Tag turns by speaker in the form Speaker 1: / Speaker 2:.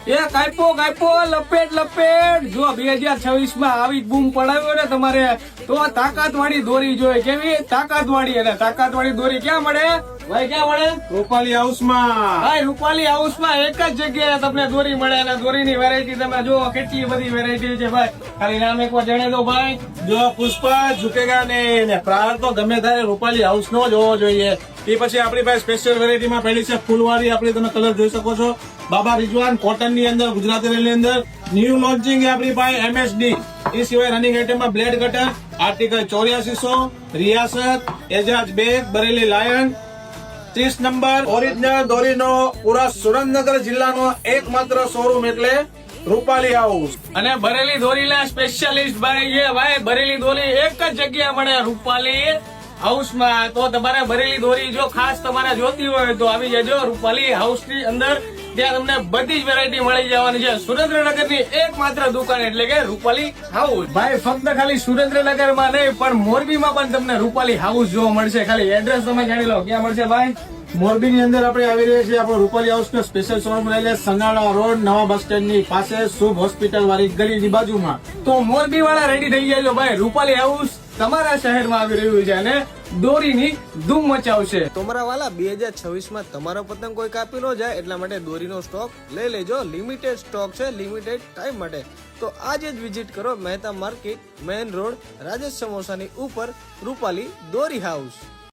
Speaker 1: એ કાપ્યો લપેટ જો 2026 માં આવી બૂમ પડાવ્યો ને તમારે તો તાકાત વાળી દોરી જોઈએ. કેવી તાકાત વાળી? અને તાકાત વાળી દોરી ક્યાં મળે ભાઈ? ક્યાં મળે?
Speaker 2: રૂપાલી હાઉસમાં.
Speaker 1: ભાઈ રૂપાલી હાઉસમાં એક જ જગ્યાએ તમને દોરી મળે. અને દોરીની વેરાયટી તમે જુઓ કેટલી બધી વેરાયટી છે ભાઈ. ખાલી નામ એકવાર જણાવી દો ભાઈ.
Speaker 2: જો પુષ્પા ઝુકેગા ને પ્રાર તો ગમે ત્યારે રૂપાલી હાઉસ નો જ હોવો જોઈએ. એ પછી આપણી પાસે સ્પેશિયલ વેરાયટી માં પહેલી છે ફૂલવાળી. આપણી તમે કલર જોઈ શકો છો. બાબા રિજવાન કોટન ની અંદર, ગુજરાતી રેલ ની અંદર ન્યુ લોન્ચિંગ આપણી પાસે MSD. એ સિવાય રનિંગ આઈટમ માં blade cutter, article 8400, Riyasat, Ejaz Baig, Bareilly lion 30 number original દોરીનો પૂરા સુરેન્દ્રનગર જિલ્લાનો એકમાત્ર શોરૂમ એટલે રૂપાલી હાઉસ.
Speaker 1: અને બરેલી દોરીના સ્પેશિયાલિસ્ટ ભાઈ છે ભાઈ. બરેલી દોરી એક જ જગ્યા મળે રૂપાલી હાઉસમાં. તો તમારે બરેલી દોરી જો ખાસ તમારે જોતી હોય તો આવી જજો રૂપાલી હાઉસ ની અંદર. ત્યાં તમને બધી જ વેરાયટી મળી જવાની છે. સુરેન્દ્રનગર ની એકમાત્ર દુકાન એટલે કે રૂપાલી હાઉસ. ભાઈ ફક્ત ખાલી સુરેન્દ્રનગર માં નહીં પણ મોરબીમાં પણ તમને રૂપાલી હાઉસ જોવા મળશે. ખાલી એડ્રેસ તમે જાણી લો ક્યાં મળશે ભાઈ.
Speaker 2: મોરબી ની અંદર આપણે આવી રહ્યા છીએ. આપણો રૂપાલી હાઉસ નો સ્પેશિયલ શોરૂમ રહેલે સંગાડા રોડ, નવા બસ સ્ટેન્ડ ની પાસે, શુભ હોસ્પિટલ વાળી ગલીની બાજુમાં.
Speaker 1: તો મોરબી વાળા રેડી થઈ ગયા છો ભાઈ. રૂપાલી હાઉસ તમારા શહેરમાં આવી રહ્યું છે અને દોરીની ધૂમ મચાવશે.
Speaker 3: તો મારા વાલા 2026 માં તમારો પતંગ કોઈ કાપી ન જાય એટલા માટે દોરીનો સ્ટોક લઈ લેજો. લિમિટેડ સ્ટોક છે, લિમિટેડ ટાઈમ માટે. તો આજે જ વિઝિટ કરો Mehta market, main road, Rajesh સમોસાની ઉપર રૂપાલી દોરી હાઉસ.